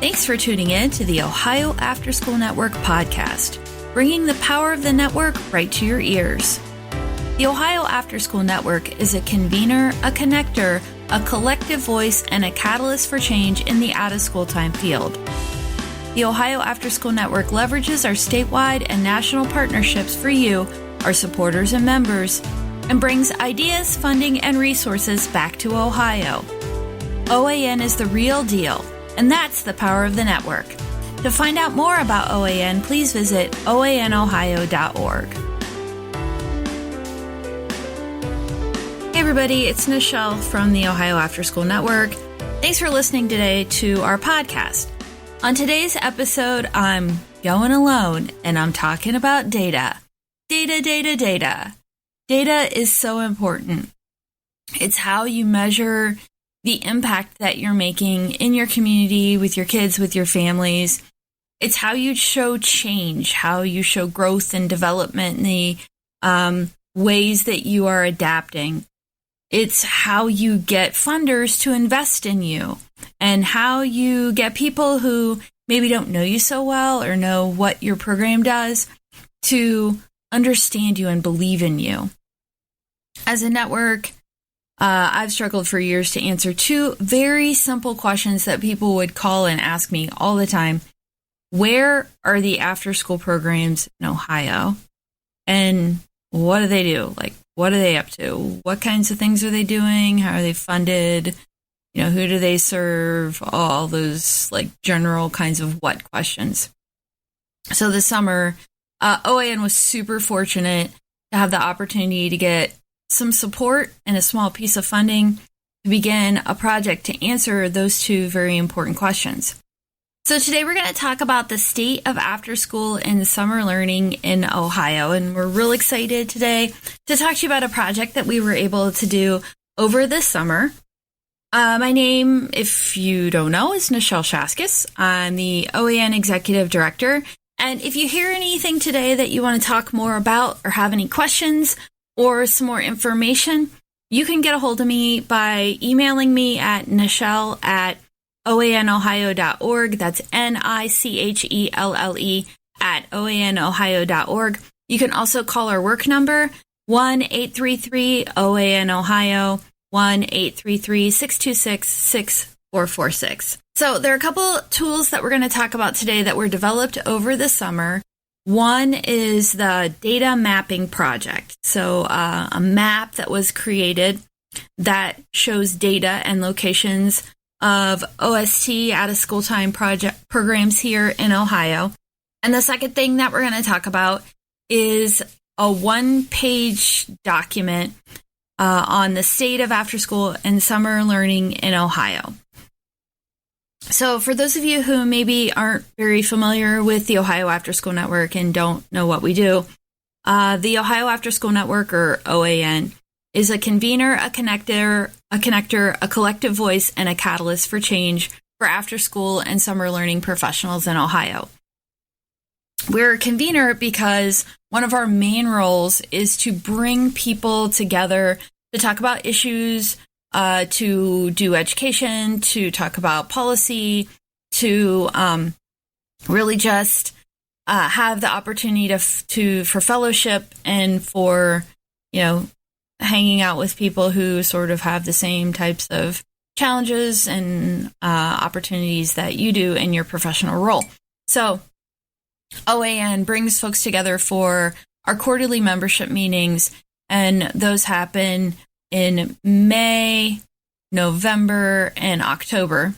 Thanks for tuning in to the Ohio Afterschool Network podcast, bringing the power of the network right to your ears. The Ohio Afterschool Network is a convener, a connector, a collective voice, and a catalyst for change in the out-of-school time field. The Ohio Afterschool Network leverages our statewide and national partnerships for you, our supporters and members, and brings ideas, funding, and resources back to Ohio. OAN is the real deal, and that's the power of the network. To find out more about OAN, please visit oanohio.org. Hey everybody, it's Nichelle from the Ohio Afterschool Network. Thanks for listening today to our podcast. On today's episode, I'm going alone and I'm talking about data. Data. Data is so important. It's how you measure the impact that you're making in your community, with your kids, with your families. It's how you show change, how you show growth and development in the ways that you are adapting. It's how you get funders to invest in you and how you get people who maybe don't know you so well or know what your program does to understand you and believe in you. As a network, I've struggled for years to answer two very simple questions that people would call and ask me all the time. Where are the after-school programs in Ohio? And what do they do? Like, what are they up to? What kinds of things are they doing? How are they funded? You know, who do they serve? All those like general kinds of what questions. So this summer, OAN was super fortunate to have the opportunity to get some support and a small piece of funding to begin a project to answer those two very important questions. So today we're going to talk about the state of after school and summer learning in Ohio. And we're real excited today to talk to you about a project that we were able to do over this summer. My name, if you don't know, is Nichelle Shaskis. I'm the OAN Executive Director. And if you hear anything today that you want to talk more about or have any questions or some more information, you can get a hold of me by emailing me at nichelle@oanohio.org. That's NICHELLE @oanohio.org. You can also call our work number, 1-833-OAN-OHIO, 1-833-626-6446. So there are a couple tools that we're going to talk about today that were developed over the summer. One is the data mapping project. So a map that was created that shows data and locations of OST out-of-school time programs here in Ohio. And the second thing that we're going to talk about is a one-page document on the state of after-school and summer learning in Ohio. So for those of you who maybe aren't very familiar with the Ohio Afterschool Network and don't know what we do, the Ohio Afterschool Network, or OAN, is a convener, a connector, a collective voice, and a catalyst for change for after-school and summer learning professionals in Ohio. We're a convener because one of our main roles is to bring people together to talk about issues, to do education, to talk about policy, to really just have the opportunity for fellowship and for, hanging out with people who sort of have the same types of challenges and opportunities that you do in your professional role. So OAN brings folks together for our quarterly membership meetings, and those happen in May, November, and October.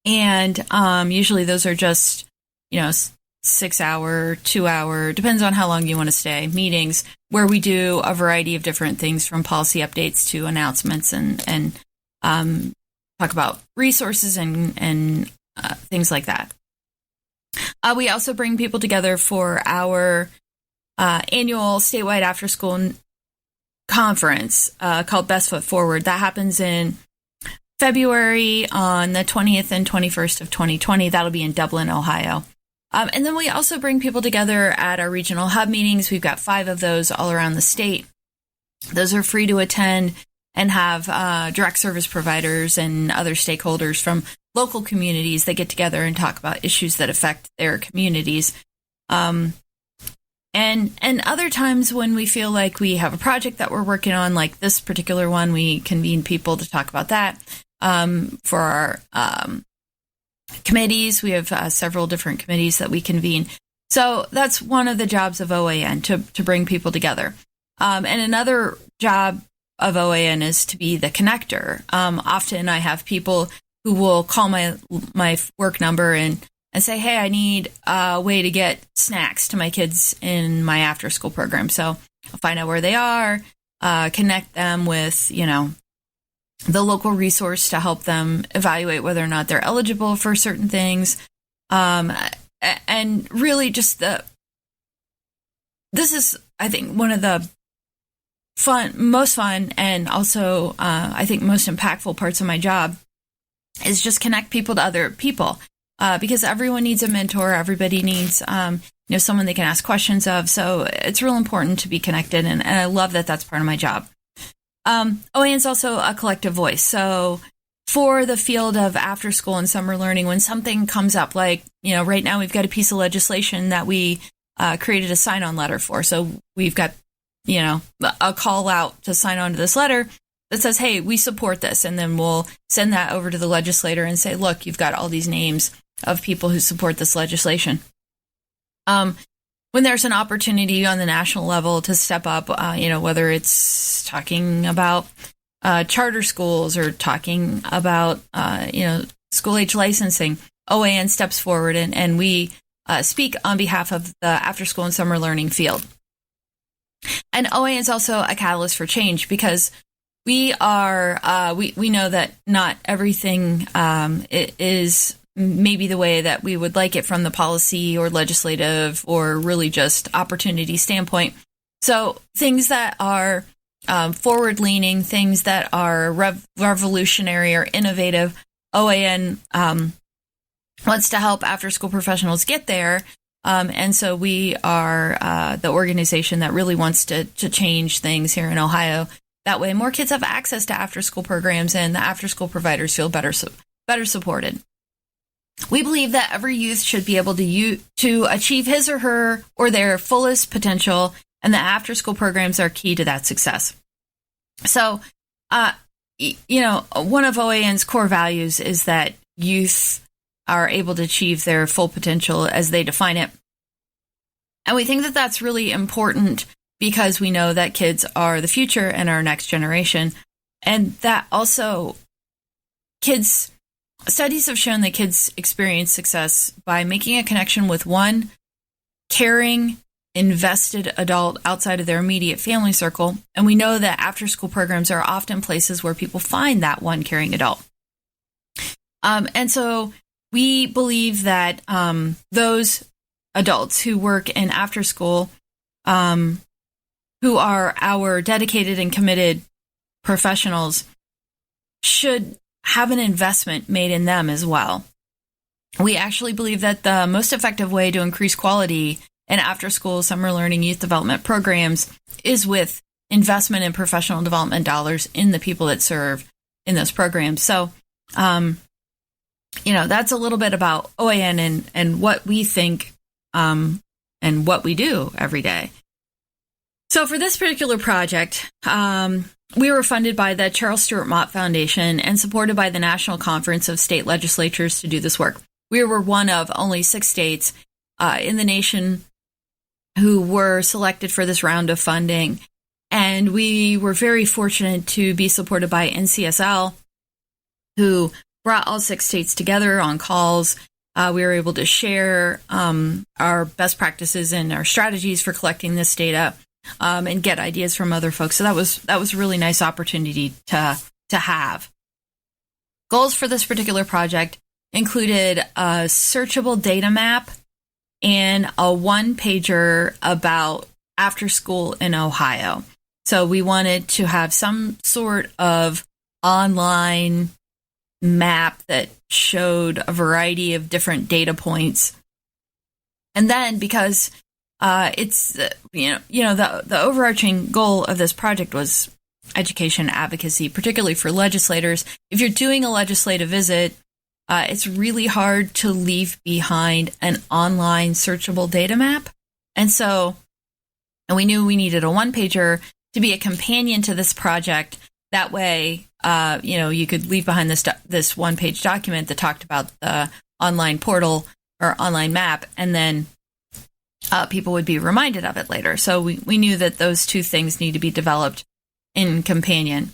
And usually those are just, 6-hour, 2-hour, depends on how long you want to stay, meetings where we do a variety of different things, from policy updates to announcements and talk about resources and things like that. We also bring people together for our annual statewide after-school conference called Best Foot Forward. That happens in February on the 20th and 21st of 2020. That'll be in Dublin, Ohio. And then we also bring people together at our regional hub meetings. We've got 5 of those all around the state. Those are free to attend and have direct service providers and other stakeholders from local communities that get together and talk about issues that affect their communities. And other times when we feel like we have a project that we're working on, like this particular one, we convene people to talk about that. For our committees, we have several different committees that we convene. So that's one of the jobs of OAN, to bring people together. And another job of OAN is to be the connector. Often I have people who will call my work number and say, hey, I need a way to get snacks to my kids in my after school program. So I'll find out where they are, connect them with, the local resource to help them evaluate whether or not they're eligible for certain things. And really just this is, I think, one of the most fun and also, I think, most impactful parts of my job is just connect people to other people. Because everyone needs a mentor. Everybody needs, someone they can ask questions of. So it's real important to be connected. And I love that that's part of my job. OAN is also a collective voice. So for the field of after school and summer learning, when something comes up, like, right now we've got a piece of legislation that we created a sign-on letter for. So we've got, a call out to sign on to this letter that says, hey, we support this. And then we'll send that over to the legislator and say, look, you've got all these names of people who support this legislation. When there's an opportunity on the national level to step up, whether it's talking about charter schools or talking about, school-age licensing, OAN steps forward and we speak on behalf of the after-school and summer learning field. And OAN is also a catalyst for change because we are, we know that not everything is maybe the way that we would like it from the policy or legislative or really just opportunity standpoint. So things that are forward-leaning, things that are revolutionary or innovative, OAN wants to help after-school professionals get there. And so we are the organization that really wants to change things here in Ohio. That way more kids have access to after-school programs and the after-school providers feel better supported. We believe that every youth should be able to achieve his or her or their fullest potential, and the after-school programs are key to that success. So, one of OAN's core values is that youth are able to achieve their full potential as they define it. And we think that that's really important because we know that kids are the future and our next generation. And that also studies have shown that kids experience success by making a connection with one caring, invested adult outside of their immediate family circle. And we know that after-school programs are often places where people find that one caring adult. And so we believe that those adults who work in after-school, who are our dedicated and committed professionals, should have an investment made in them as well. We actually believe that the most effective way to increase quality in after-school summer learning youth development programs is with investment in professional development dollars in the people that serve in those programs. So, that's a little bit about OAN and what we think and what we do every day. So for this particular project, we were funded by the Charles Stewart Mott Foundation and supported by the National Conference of State Legislatures to do this work. We were one of only 6 states in the nation who were selected for this round of funding. And we were very fortunate to be supported by NCSL, who brought all 6 states together on calls. We were able to share our best practices and our strategies for collecting this data. And get ideas from other folks. So that was a really nice opportunity to have. Goals for this particular project included a searchable data map and a one-pager about after school in Ohio. So we wanted to have some sort of online map that showed a variety of different data points. And then because it's the overarching goal of this project was education advocacy, particularly for legislators. If you're doing a legislative visit, it's really hard to leave behind an online searchable data map. And we knew we needed a one-pager to be a companion to this project. That way, you could leave behind this one-page document that talked about the online portal or online map, and then people would be reminded of it later. So we knew that those two things need to be developed in companion.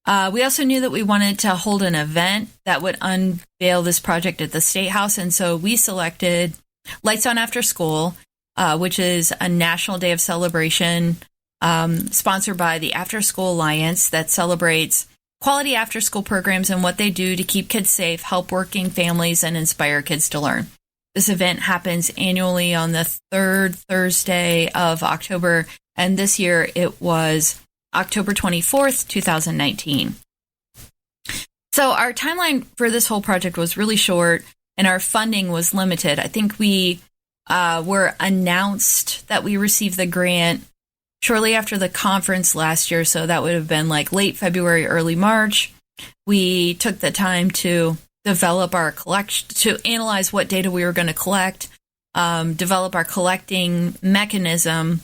We also knew that we wanted to hold an event that would unveil this project at the State House, and so we selected Lights On After School, which is a national day of celebration sponsored by the After School Alliance that celebrates quality after-school programs and what they do to keep kids safe, help working families, and inspire kids to learn. This event happens annually on the third Thursday of October, and this year it was October 24th, 2019. So our timeline for this whole project was really short, and our funding was limited. I think we were announced that we received the grant shortly after the conference last year, so that would have been like late February, early March. We took the time to develop our collection, to analyze what data we were going to collect, develop our collecting mechanism,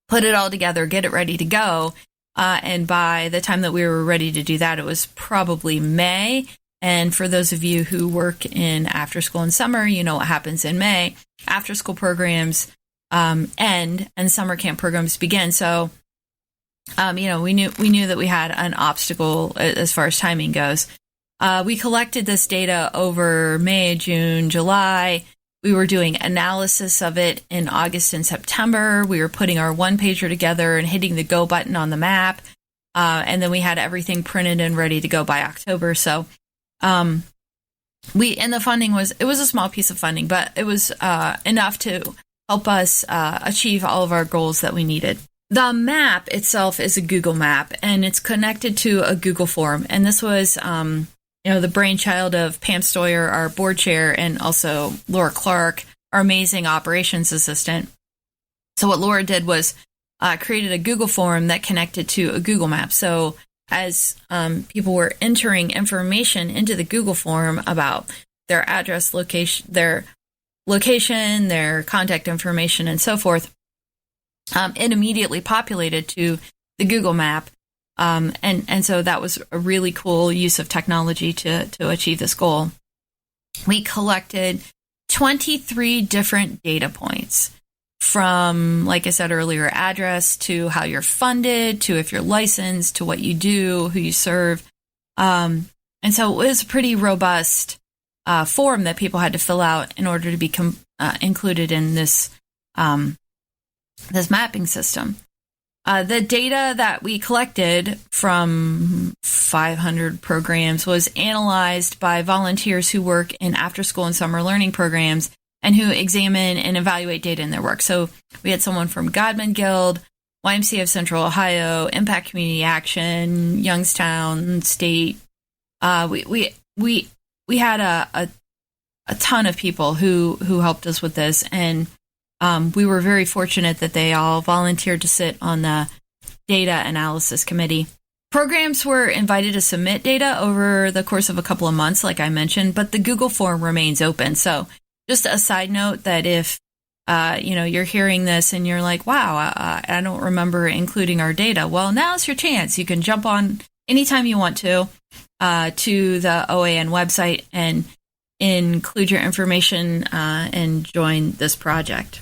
put it all together, get it ready to go. And by the time that we were ready to do that, it was probably May. And for those of you who work in after school and summer, you know what happens in May. After school programs end and summer camp programs begin. So, we knew that we had an obstacle as far as timing goes. We collected this data over May, June, July. We were doing analysis of it in August and September. We were putting our one-pager together and hitting the go button on the map. And then we had everything printed and ready to go by October. So and the funding was a small piece of funding, but it was enough to help us achieve all of our goals that we needed. The map itself is a Google map, and it's connected to a Google form. And this was the brainchild of Pam Stoyer, our board chair, and also Laura Clark, our amazing operations assistant. So what Laura did was created a Google form that connected to a Google map. So as people were entering information into the Google form about their address, their location, their contact information, and so forth, it immediately populated to the Google map. And so that was a really cool use of technology to achieve this goal. We collected 23 different data points from, like I said earlier, address to how you're funded, to if you're licensed, to what you do, who you serve. And so it was a pretty robust form that people had to fill out in order to be included in this mapping system. The data that we collected from 500 programs was analyzed by volunteers who work in after-school and summer learning programs and who examine and evaluate data in their work. So we had someone from Godman Guild, YMCA of Central Ohio, Impact Community Action, Youngstown State. We had a ton of people who helped us with this, and we were very fortunate that they all volunteered to sit on the data analysis committee. Programs were invited to submit data over the course of a couple of months, like I mentioned, but the Google form remains open. So just a side note that if you're hearing this and you're like, wow, I don't remember including our data. Well, now's your chance. You can jump on anytime you want to the OAN website and include your information and join this project.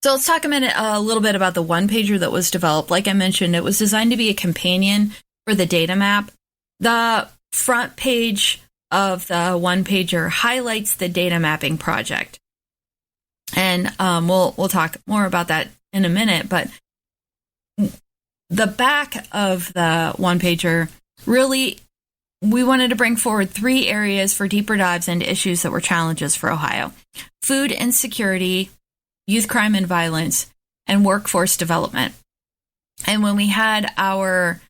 So let's talk a little bit about the one-pager that was developed. Like I mentioned, it was designed to be a companion for the data map. The front page of the one-pager highlights the data mapping project. And we'll talk more about that in a minute, but the back of the one-pager, really, we wanted to bring forward 3 areas for deeper dives into issues that were challenges for Ohio: food insecurity, youth crime and violence, and workforce development. And when we had our